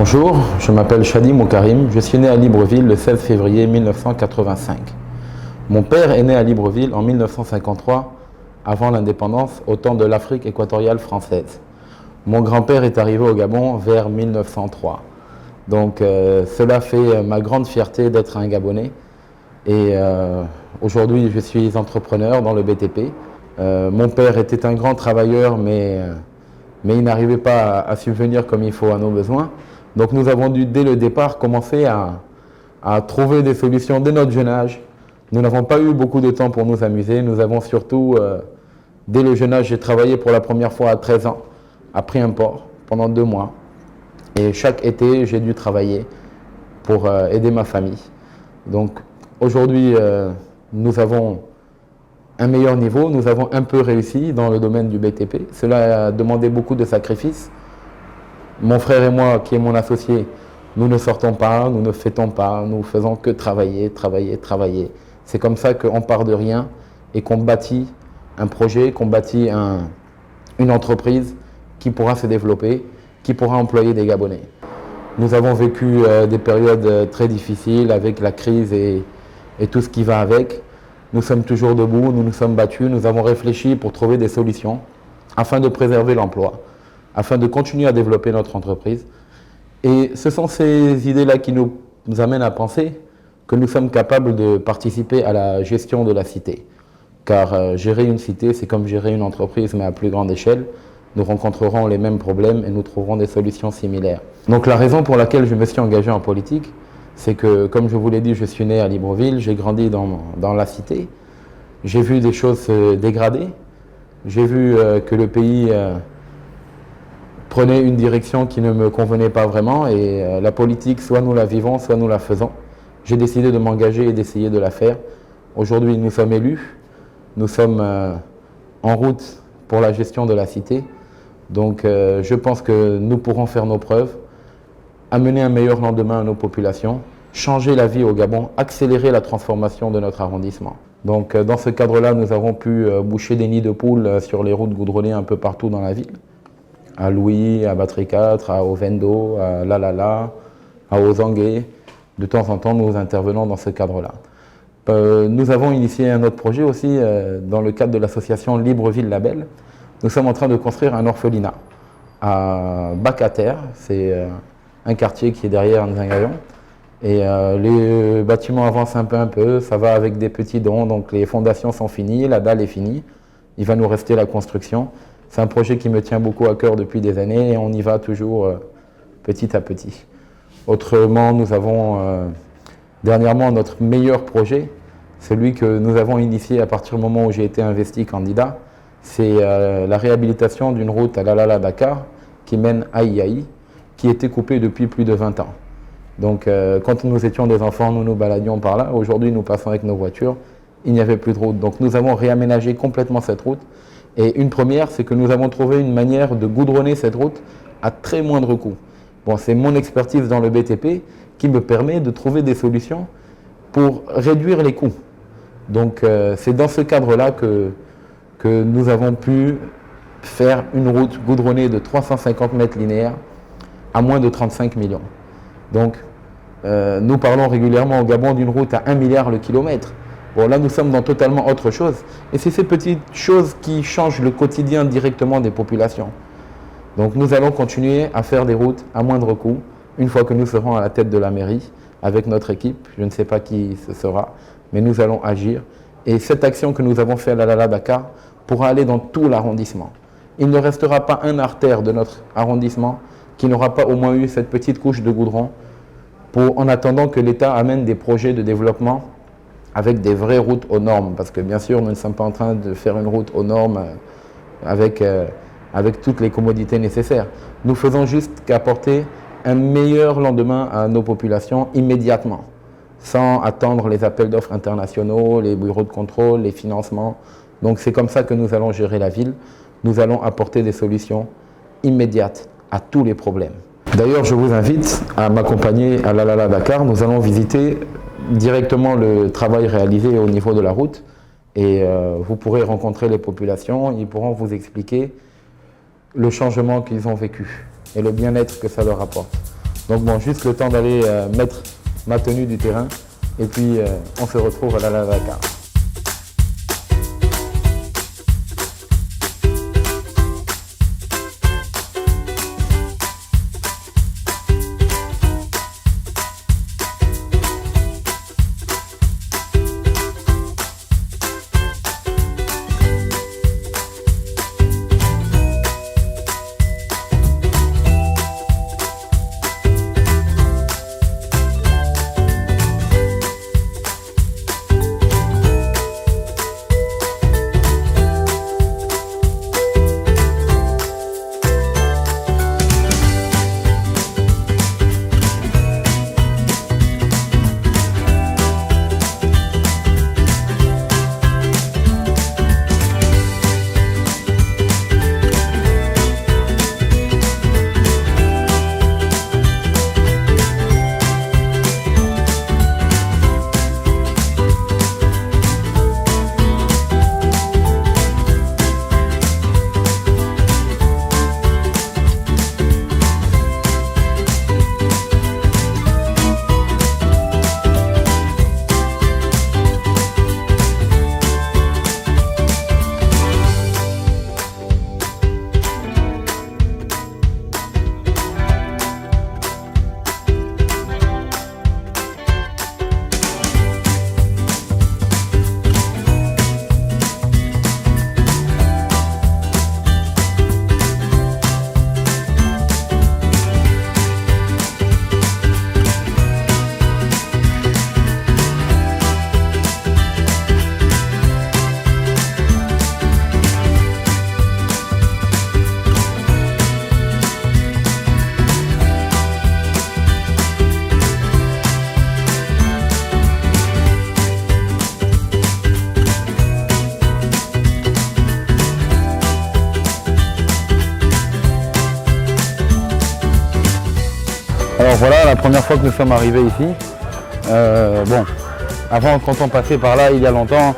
Bonjour, je m'appelle Chadi Moukarim, je suis né à Libreville le 16 février 1985. Mon père est né à Libreville en 1953, avant l'indépendance, au temps de l'Afrique équatoriale française. Mon grand-père est arrivé au Gabon vers 1903. Donc cela fait ma grande fierté d'être un Gabonais. Et aujourd'hui, je suis entrepreneur dans le BTP. Mon père était un grand travailleur, mais il n'arrivait pas à subvenir comme il faut à nos besoins. Donc nous avons dû, dès le départ, commencer à trouver des solutions dès notre jeune âge. Nous n'avons pas eu beaucoup de temps pour nous amuser. Nous avons surtout, dès le jeune âge, j'ai travaillé pour la première fois à 13 ans, à Prix un Port, pendant 2 mois. Et chaque été, j'ai dû travailler pour aider ma famille. Donc aujourd'hui, nous avons un meilleur niveau, nous avons un peu réussi dans le domaine du BTP. Cela a demandé beaucoup de sacrifices. Mon frère et moi, qui est mon associé, nous ne sortons pas, nous ne fêtons pas, nous faisons que travailler, travailler, travailler. C'est comme ça qu'on part de rien et qu'on bâtit un projet, qu'on bâtit une entreprise qui pourra se développer, qui pourra employer des Gabonais. Nous avons vécu des périodes très difficiles avec la crise et tout ce qui va avec. Nous sommes toujours debout, nous nous sommes battus, nous avons réfléchi pour trouver des solutions afin de préserver l'emploi, afin de continuer à développer notre entreprise. Et ce sont ces idées-là qui nous amènent à penser que nous sommes capables de participer à la gestion de la cité. Car gérer une cité, c'est comme gérer une entreprise, mais à plus grande échelle. Nous rencontrerons les mêmes problèmes et nous trouverons des solutions similaires. Donc la raison pour laquelle je me suis engagé en politique, c'est que, comme je vous l'ai dit, je suis né à Libreville, j'ai grandi dans la cité. J'ai vu des choses se dégrader. J'ai vu que le pays prenait une direction qui ne me convenait pas vraiment. Et la politique, soit nous la vivons, soit nous la faisons. J'ai décidé de m'engager et d'essayer de la faire. Aujourd'hui, nous sommes élus. Nous sommes en route pour la gestion de la cité. Donc je pense que nous pourrons faire nos preuves, amener un meilleur lendemain à nos populations, changer la vie au Gabon, accélérer la transformation de notre arrondissement. Donc dans ce cadre-là, nous avons pu boucher des nids de poules sur les routes goudronnées un peu partout dans la ville. À Louis, à Battery 4, à Ovendo, à Lalala, à Ozangue. De temps en temps, nous intervenons dans ce cadre-là. Nous avons initié un autre projet aussi dans le cadre de l'association Libreville Label. Nous sommes en train de construire un orphelinat à Bac-à-Terre, c'est un quartier qui est derrière Nzangayon. Et les bâtiments avancent un peu, ça va avec des petits dons, donc les fondations sont finies, la dalle est finie, il va nous rester la construction. C'est un projet qui me tient beaucoup à cœur depuis des années et on y va toujours petit à petit. Autrement, nous avons dernièrement notre meilleur projet, celui que nous avons initié à partir du moment où j'ai été investi candidat. C'est la réhabilitation d'une route à Lalala-Dakar qui mène à Iaï, qui était coupée depuis plus de 20 ans. Donc quand nous étions des enfants, nous nous baladions par là. Aujourd'hui, nous passons avec nos voitures. Il n'y avait plus de route. Donc nous avons réaménagé complètement cette route. Et une première, c'est que nous avons trouvé une manière de goudronner cette route à très moindre coût. Bon, c'est mon expertise dans le BTP qui me permet de trouver des solutions pour réduire les coûts. Donc c'est dans ce cadre-là que nous avons pu faire une route goudronnée de 350 mètres linéaires à moins de 35 millions. Donc nous parlons régulièrement au Gabon d'une route à 1 milliard le kilomètre. Bon, là nous sommes dans totalement autre chose. Et c'est ces petites choses qui changent le quotidien directement des populations. Donc nous allons continuer à faire des routes à moindre coût une fois que nous serons à la tête de la mairie avec notre équipe. Je ne sais pas qui ce sera, mais nous allons agir. Et cette action que nous avons faite à Lalala-Dakar pourra aller dans tout l'arrondissement. Il ne restera pas un artère de notre arrondissement qui n'aura pas au moins eu cette petite couche de goudron en attendant que l'État amène des projets de développement avec des vraies routes aux normes. Parce que bien sûr, nous ne sommes pas en train de faire une route aux normes avec toutes les commodités nécessaires. Nous faisons juste qu'apporter un meilleur lendemain à nos populations immédiatement, sans attendre les appels d'offres internationaux, les bureaux de contrôle, les financements. Donc c'est comme ça que nous allons gérer la ville. Nous allons apporter des solutions immédiates à tous les problèmes. D'ailleurs, je vous invite à m'accompagner à Lalala-Dakar. Nous allons visiter directement le travail réalisé au niveau de la route et vous pourrez rencontrer les populations. Ils pourront vous expliquer le changement qu'ils ont vécu et le bien-être que ça leur apporte. Donc bon, juste le temps d'aller mettre ma tenue du terrain et puis on se retrouve à la Dakar. Alors voilà, la première fois que nous sommes arrivés ici, bon, avant quand on passait par là il y a longtemps,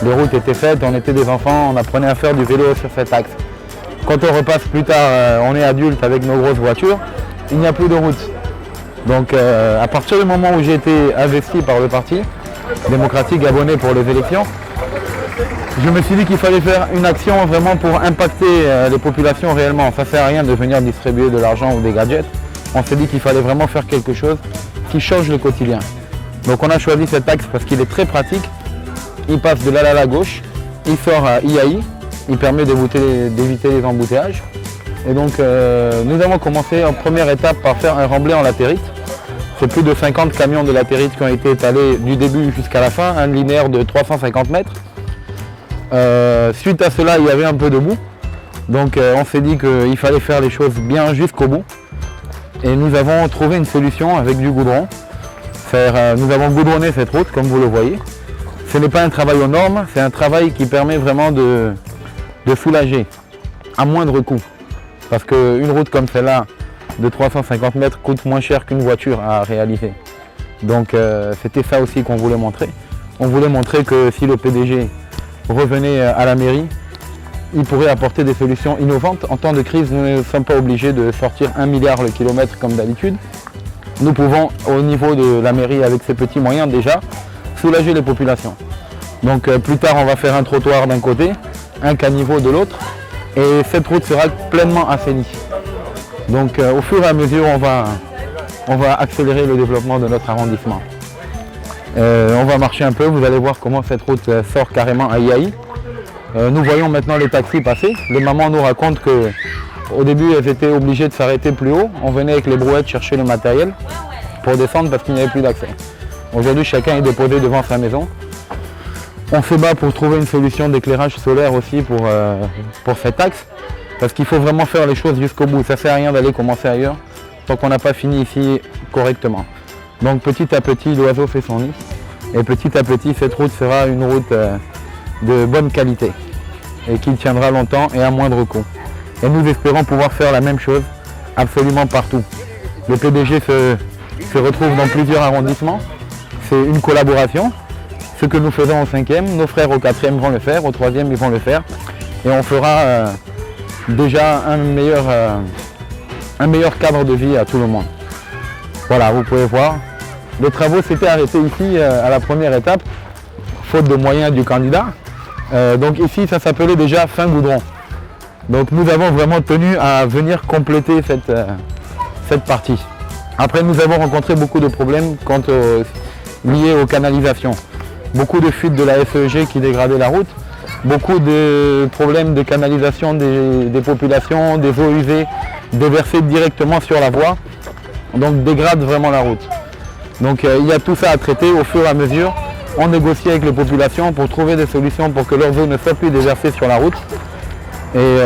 les routes étaient faites, on était des enfants, on apprenait à faire du vélo sur cet axe. Quand on repasse plus tard, on est adulte avec nos grosses voitures, il n'y a plus de route. Donc à partir du moment où j'ai été investi par le Parti démocratique gabonais pour les élections, je me suis dit qu'il fallait faire une action vraiment pour impacter les populations réellement. Ça ne sert à rien de venir distribuer de l'argent ou des gadgets. On s'est dit qu'il fallait vraiment faire quelque chose qui change le quotidien. Donc on a choisi cet axe parce qu'il est très pratique. Il passe de l'Alala à gauche, il sort à Iaï, il permet d'éviter les embouteillages. Et donc nous avons commencé en première étape par faire un remblai en latérite. C'est plus de 50 camions de latérite qui ont été étalés du début jusqu'à la fin, un linéaire de 350 mètres. Suite à cela, il y avait un peu de boue. Donc on s'est dit qu'il fallait faire les choses bien jusqu'au bout. Et nous avons trouvé une solution avec du goudron. Nous avons goudronné cette route, comme vous le voyez. Ce n'est pas un travail aux normes, c'est un travail qui permet vraiment de soulager à moindre coût. Parce qu'une route comme celle-là, de 350 mètres, coûte moins cher qu'une voiture à réaliser. Donc c'était ça aussi qu'on voulait montrer. On voulait montrer que si le PDG revenait à la mairie, il pourrait apporter des solutions innovantes. En temps de crise, nous ne sommes pas obligés de sortir 1 milliard le kilomètre comme d'habitude. Nous pouvons, au niveau de la mairie, avec ces petits moyens déjà, soulager les populations. Donc plus tard, on va faire un trottoir d'un côté, un caniveau de l'autre, et cette route sera pleinement assainie. Donc au fur et à mesure, on va accélérer le développement de notre arrondissement. On va marcher un peu, vous allez voir comment cette route sort carrément à Iaï. Nous voyons maintenant les taxis passer. Les mamans nous racontent qu'au début, elles étaient obligées de s'arrêter plus haut. On venait avec les brouettes chercher le matériel pour descendre parce qu'il n'y avait plus d'accès. Aujourd'hui, chacun est déposé devant sa maison. On se bat pour trouver une solution d'éclairage solaire aussi pour cet axe. Parce qu'il faut vraiment faire les choses jusqu'au bout. Ça ne sert à rien d'aller commencer ailleurs tant qu'on n'a pas fini ici correctement. Donc petit à petit, l'oiseau fait son nid. Et petit à petit, cette route sera une route de bonne qualité et qui tiendra longtemps et à moindre coût. Et nous espérons pouvoir faire la même chose absolument partout. Le PDG se retrouve dans plusieurs arrondissements. C'est une collaboration. Ce que nous faisons au 5e, nos frères au 4e vont le faire, au 3e ils vont le faire. Et on fera déjà un meilleur cadre de vie à tout le monde. Voilà, vous pouvez voir. Les travaux s'étaient arrêtés ici à la première étape, faute de moyens du candidat. Donc ici, ça s'appelait déjà fin goudron. Donc nous avons vraiment tenu à venir compléter cette partie. Après, nous avons rencontré beaucoup de problèmes liés aux canalisations. Beaucoup de fuites de la SEG qui dégradaient la route. Beaucoup de problèmes de canalisation des populations, des eaux usées déversées directement sur la voie. Donc dégradent vraiment la route. Donc il y a tout ça à traiter au fur et à mesure. On négocie avec les populations pour trouver des solutions pour que leurs eaux ne soient plus déversées sur la route. Et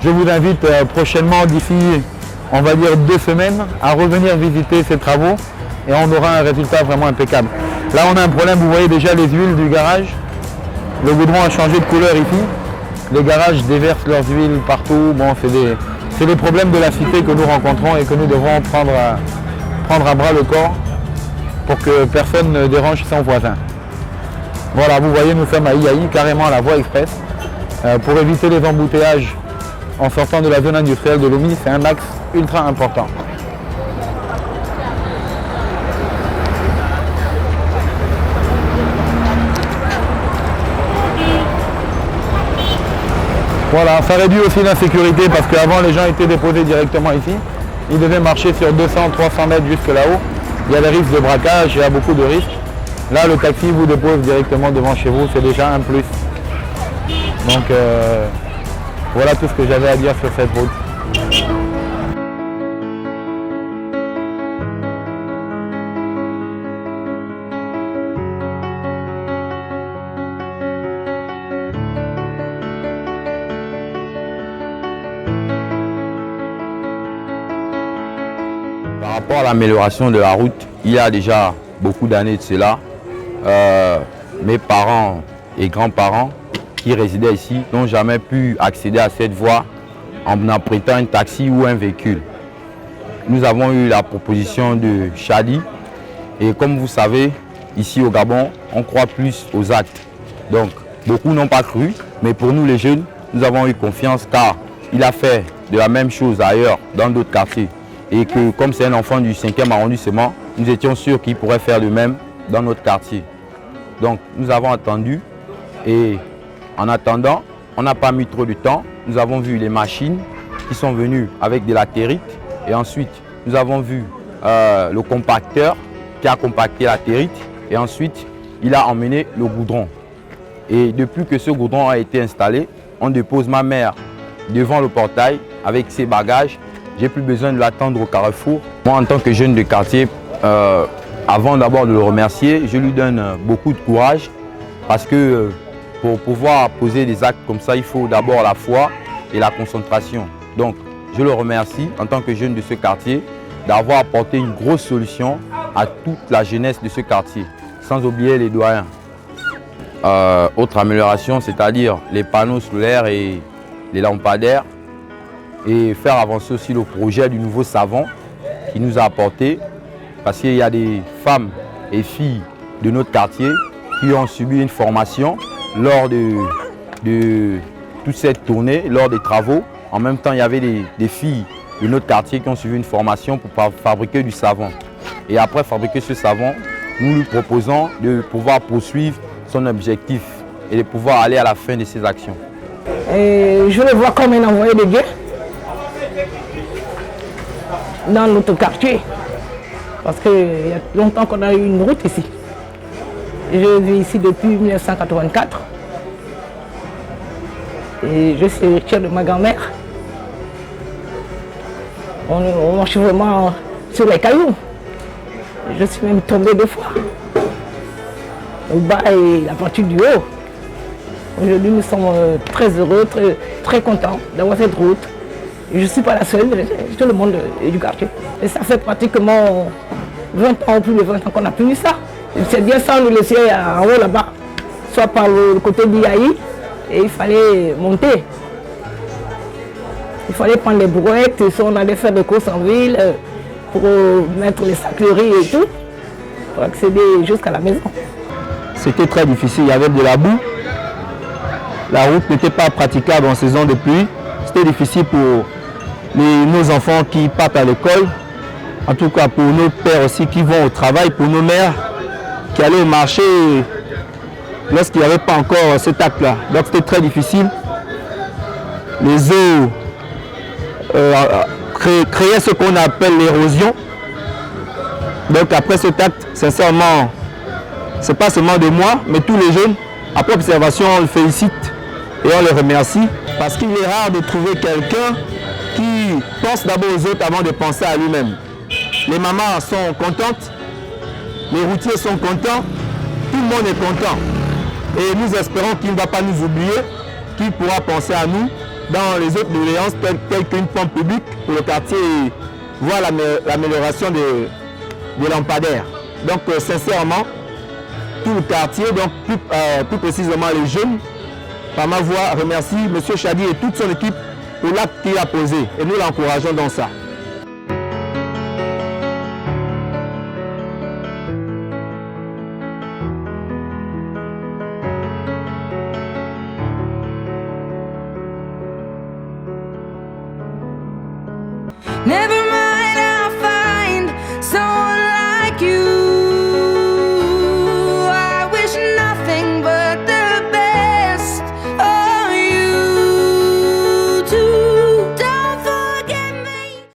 je vous invite prochainement, d'ici on va dire 2 semaines, à revenir visiter ces travaux et on aura un résultat vraiment impeccable. Là on a un problème, vous voyez déjà les huiles du garage. Le goudron a changé de couleur ici. Les garages déversent leurs huiles partout. Bon, c'est des problèmes de la cité que nous rencontrons et que nous devons prendre à bras le corps pour que personne ne dérange son voisin. Voilà, vous voyez, nous sommes à Iaï, carrément à la voie express. Pour éviter les embouteillages en sortant de la zone industrielle de Lomé, c'est un axe ultra important. Voilà, ça réduit aussi l'insécurité parce qu'avant les gens étaient déposés directement ici. Ils devaient marcher sur 200-300 mètres jusque là-haut. Il y a des risques de braquage, il y a beaucoup de risques. Là, le taxi vous dépose directement devant chez vous, c'est déjà un plus. Donc voilà tout ce que j'avais à dire sur cette route. Par rapport à l'amélioration de la route, il y a déjà beaucoup d'années de cela, mes parents et grands-parents qui résidaient ici n'ont jamais pu accéder à cette voie en empruntant un taxi ou un véhicule. Nous avons eu la proposition de Chadi et comme vous savez, ici au Gabon, on croit plus aux actes. Donc, beaucoup n'ont pas cru, mais pour nous les jeunes, nous avons eu confiance car il a fait de la même chose ailleurs, dans d'autres quartiers. Et que comme c'est un enfant du 5e arrondissement, nous étions sûrs qu'il pourrait faire de même dans notre quartier. Donc nous avons attendu et en attendant, on n'a pas mis trop de temps. Nous avons vu les machines qui sont venues avec de la territe et ensuite nous avons vu le compacteur qui a compacté la territe et ensuite il a emmené le goudron. Et depuis que ce goudron a été installé, on dépose ma mère devant le portail avec ses bagages. J'ai plus besoin de l'attendre au carrefour. Moi, en tant que jeune de quartier, avant d'abord de le remercier, je lui donne beaucoup de courage parce que pour pouvoir poser des actes comme ça, il faut d'abord la foi et la concentration. Donc, je le remercie en tant que jeune de ce quartier d'avoir apporté une grosse solution à toute la jeunesse de ce quartier, sans oublier les doyens. Autre amélioration, c'est-à-dire les panneaux solaires et les lampadaires. Et faire avancer aussi le projet du nouveau savon qui nous a apporté parce qu'il y a des femmes et filles de notre quartier qui ont subi une formation lors de toute cette tournée, lors des travaux. En même temps, il y avait des filles de notre quartier qui ont suivi une formation pour fabriquer du savon. Et après fabriquer ce savon, nous lui proposons de pouvoir poursuivre son objectif et de pouvoir aller à la fin de ses actions. Je le vois comme un envoyé de guerre dans notre quartier, parce qu'il y a longtemps qu'on a eu une route ici. Je vis ici depuis 1984 et je suis héritière de ma grand-mère. On marche vraiment sur les cailloux. Je suis même tombée 2 fois, au bas et la partie du haut. Aujourd'hui, nous sommes très heureux, très contents d'avoir cette route. Je ne suis pas la seule, tout le monde du quartier. Et ça fait pratiquement 20 ans, plus de 20 ans qu'on n'a plus eu ça. C'est bien ça, on nous laissait en haut là-bas, soit par le côté d'Iaï, et il fallait monter. Il fallait prendre les brouettes, soit on allait faire des courses en ville pour mettre les sacs-riz et tout, pour accéder jusqu'à la maison. C'était très difficile, il y avait de la boue. La route n'était pas praticable en saison de pluie. C'était difficile pour nos enfants qui partent à l'école. En tout cas pour nos pères aussi qui vont au travail, pour nos mères qui allaient au marché lorsqu'il n'y avait pas encore cet acte-là. Donc c'était très difficile. Les eaux créaient ce qu'on appelle l'érosion. Donc après cet acte, sincèrement, ce n'est pas seulement de moi, mais tous les jeunes, après observation, on le félicite et on les remercie. Parce qu'il est rare de trouver quelqu'un qui pense d'abord aux autres avant de penser à lui-même. Les mamans sont contentes, les routiers sont contents, tout le monde est content. Et nous espérons qu'il ne va pas nous oublier, qu'il pourra penser à nous dans les autres doléances telles qu'une pompe publique pour le quartier et voir l'amélioration des lampadaires. Donc sincèrement, tout le quartier, donc plus précisément les jeunes, par ma voix, remercie M. Chadi et toute son équipe pour l'acte qu'il a posé. Et nous l'encourageons dans ça. Never